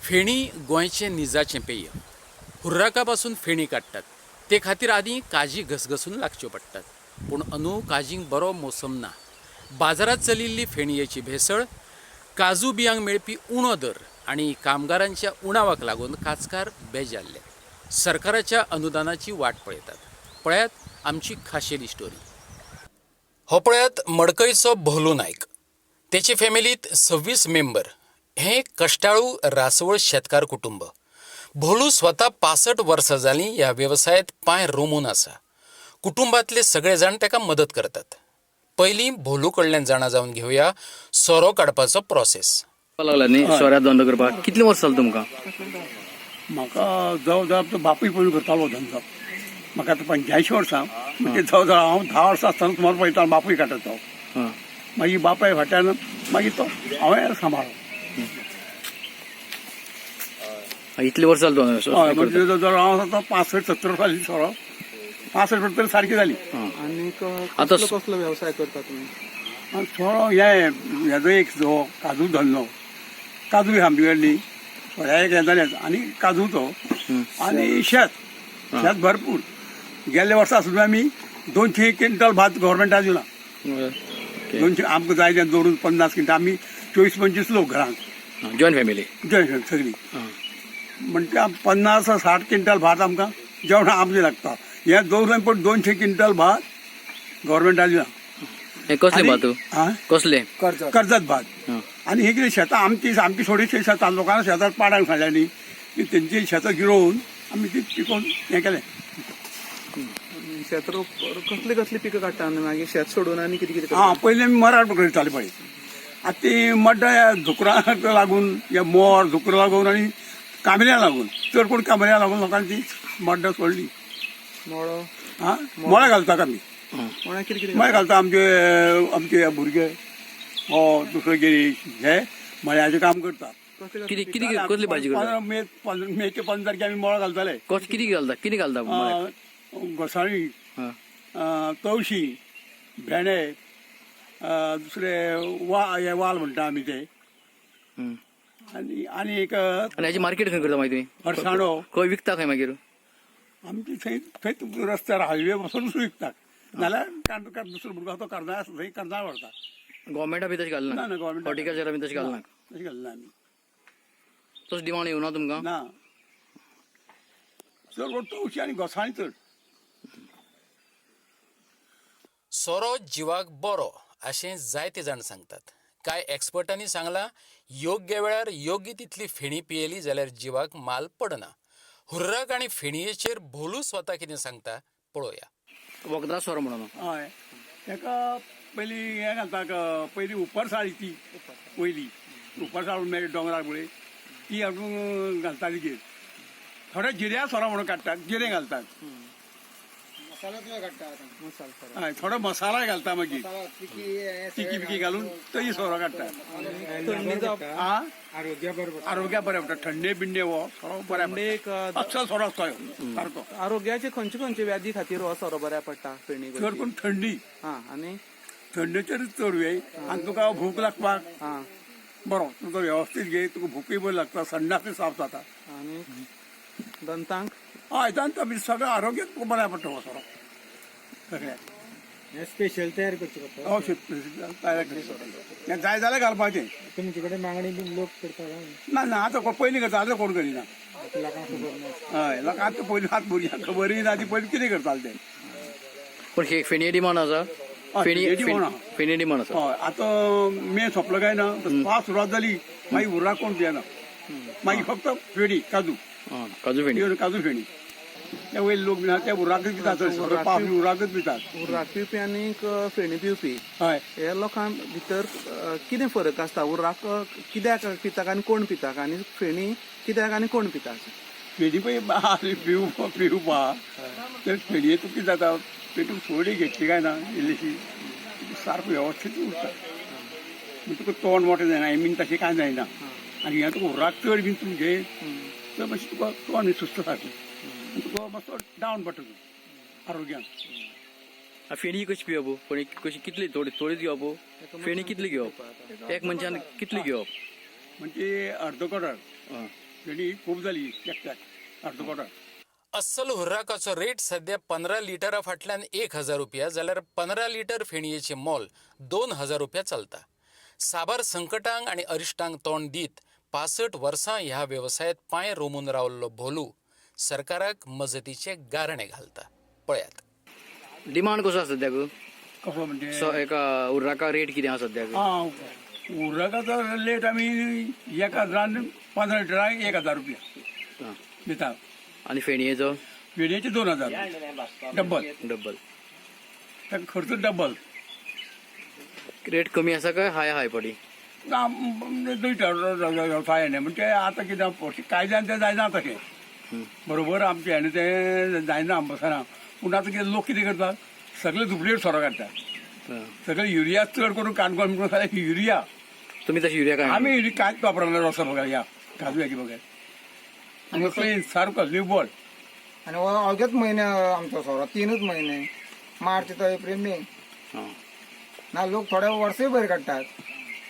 फेणी गोंयचें निजाचें पेय. हुर्राकापासून फेणी काडटात. ते खातीर आदीं काजी घसघसून लागच्यो पडटात. पूण अंदू काजींक बरो मोसम ना. बाजारात चलिल्ली फेणयेची भेसळ, काजू बियांक मेळपी उणो दर आनी कामगारांच्या उणावाक लागून कांचकार बेजाल्ले. सरकाराच्या अनुदानाची वाट पळयतात. पळयात आमची खाशेली स्टोरी. हो पळयात मडकयचो भोलू नायक. तेचे फॅमिलीत 26 मेंबर. हें एक कश्टाळू रासवळ शेतकार कुटुंब. भोलू स्वता 65 वर्सां जालीं ह्या वेवसायांत पांय रोमून आसा. कुटुंबातले सगळे जाण ताका मदत करतात. पयलीं भोलू कडल्यान जाणा जावन घेवया सोरो काडपाचो प्रोसेस. लागला न्ही सोऱ्यात धंदो करपाक. कितले वर्स जालें तुमकां? म्हाका जवळ जवळ तो बापूय पयलीं करतालो धंदो. म्हाका आतां 85 वर्सां. म्हणजे जवळ जवळ हांव 10 वर्सां आसतना सुमार पळयतालो बापूय काडटा तो. मागीर बापाय फाट्यान मागीर तो हांवें सांबाळ्ळो. इतले वर्स जाले हय म्हणजे जवळ जवळ हांव आतां 65-70 वर्सांची सोरो. 65 सारकी जाली. आनी आतां कसलो व्यवसाय करता तुमी? आनी सोरो हेजो एक जो काजू धंदो. काजू आमचे कडली सोऱ्या एक जाल्यात आनी काजूचो आनी शेत भरपूर. गेल्ल्या वर्सा सुद्दां आमी 200 क्विंटल भात गव्हर्मेंटाक दिला. 200 आमकां जाय तें दवरून 50 क्विंटल. आमी 24-25 लोक घरांत. जॉयंट फॅमिली सगळी म्हणजे 50-60 क्विंटल भात आमकां जेवणा आमचे लागता. हे दवरून पण 200 क्विंटल भात गव्हर्मेंटाक दिला. हे कसले भात? कसले? कर्जत भात. आनी हे कितें शेतां आमची थोडीशी शेतां लोकांना शेतां पाडांक सांगल्यानी तेंची शेतां गिरोवन आमी ती पिकोवन हें केलें. शेत कसली कसली पिकां काडटा आनी मागीर शेत सोडून आनी कितें कितें? पयलीं आमी मराठ करताले पळय. आतां ती मड्डा धुकरांक लागून या मोर धुकरां लागून आनी कांबऱ्यां लागून चड कोण कांबऱ्यां लागून लोकांनी ती मड्डा सोडली. मोळो मोळ्या घालतात आमी. म्हळ्यार कितें कितें मळे घालता आमचे भुरगे. हो दुसरो गिरीश हे मळ्याचें काम करता. कितें कितें कसली भाजी करता? मेचे 15 तारखे आमी मोळो घालताले. कितें घालता? घोसाळी, तवशी, भेंडे, दुसरे वाल म्हणटा आमी ते. आनी एक हेची मार्केट खंय करता मागीर तुमी? अळसाणो. खंय विकता खंय मागीर? आमची थंय रस्त्यार हायवे वचूनच विकतात. नाल्यार दुसरो भुरगो तो कर्नाळ आसा थंय कर्नाळ व्हरता. गव्हर्मेंटा बी तशें घालना? ना गव्हर्मेंट हॉर्टिकल्चरा बी तशें घालना? तशें घालना आमी. तसो डिमांड येवना तुमकां? ना चड करून तवशी आनी घोसाळी चड. सोरो जिवाक बरो अशें जायते जाण सांगतात. कांय एक्सपर्टांनी सांगलां योग्य वेळार योग्य तितली फेणी पियेली जाल्यार जिवाक माल पडना. हुर्राक आनी फेणयेचेर भोलू स्वता कितें सांगता पळोवया. वखदां सोरो म्हणून. हय ताका पयलीं हें घालतात. पयलीं उपरसाळी ती पयलीं उपरसाळ मेळटा दोंगरार पळय ती हाडून घालताली गिर. थोडे जिऱ्या सोरो म्हणून काडटात. जिरें घालतात. हय थोडो मसाला घालता मागीर तिकी बिकी घालून तरी सोरो काडटात. आरोग्या बरें पडटा. थंडे बिंडे हो सोरो बरें पडटा. अच्छा सोरो आसता सारको. आरोग्याचे खंयचे व्याधी खातीर हो सोरो बऱ्या पडटा फेणी? चड करून थंडी. आनी थंडेचेर चड वेळ. आनी तुका भूक लागपाक बरो. तुका वेवस्थीत घे. तुका भूकय बरी लागता. संडासय साफ जाता. आनी दंतांक? हय दंत बी सगळें आरोग्य तुका बऱ्या पडटा हो सोरो सगळ्याक. स्पेशल तयार करचे पडटा? हय तयार करता. जाय जाल्यार घालपाचें. तुमचे कडेन मागणी बी लोक करता? ना आतां पयलीं करता. आतां कोण करिना. हय लोकांक आतां पयलीं आतां भुरग्यांक खबरय ना. ती पयलीं कितें करताले ते. पण फेणी डिमांड आसा? फेणी डिमांड आसा? हय आतां मे सोंपलो काय ना पावस सुरवात जाली मागीर उर्राक कोण पियेना. मागीर फक्त फेणी काजू. काजू फेणी ते वयले लोक बी ते उर्राकच पितात. पावस उर्राकच पितात. उर्राक पिवपी आनी फेणी पिवपी हय हे लोकां भितर कितें फरक आसता? उर्राक कित्याक पितात आनी कोण पितात? आनी फेणी कित्याक आनी कोण पितात? फेणी पळय पिवपा तर फेणये तुका कितें जाता पेटूक सोडी घेतली काय ना इल्लीशी सारको वेवस्थीत उरता. तुका तोंड मोठें जायना. आय मीन तशें कांय जायना. आनी हें तुका उर्राक चड बीन तूं घे तर मातशें तुका तोंड सुस्त सारकें. तुका मातसो डावन पडटा आरोग्यान. फेणी कशी पिवप? पण कशी कितली थोडीच घेवप? फेणी कितली घेवप? एक मनशान कितली घेवप? म्हणजे अर्द कडर फेणी खूप झाली एकट्याक अर्द कोटा. अस्सल हुर्राकाचो रेट सध्या 15 लिटरा फाटल्यान 1,000 रुपया जाल्यार 15 लिटर फेणयेचें मोल 2,000 रुपया चलता. साबार संकटांक आनी अरिश्टांक तोंड दीत 65 वर्सां ह्या वेवसायांत पांय रोमून रावल्लो भोलू सरकाराक मजतीचे गारणे घालता. पळयात. डिमांड कसो आसा सद्याक? कसो म्हणजे एका उर्राका रेट कितें आसा सद्याक? उर्राकाचो रेट आमी 1,000 15 लिटराक 1,000 रुपया हां. दिता. आनी फेणयेचो फेणयेचे 2,000 डब्बल. ताका खर्च डब्बल. रेट कमी आसा काय हाय पडी? व्यवसाय म्हणजे आतां कितें कायद्यान तें जायना तशें बरोबर आमचे हाणे तें जायना बसना. पूण आतां कितें लोक कितें करतात सगळे डुप्लिकेट सोरो काडटात. सगळे युरिया चड करून काणकोण म्हणून युरिया. तुमी तशी युरिया काय? आमी युरिया कांयच वापरना रसो बघा या काजू बघा आनी क्लीन सारको निवळ. आणि अवघ्याच महिने आमचो सोरो 3च महिने मार्च ते एप्रिल मे हां. ना लोक थोडे वर्सय भर काडटात.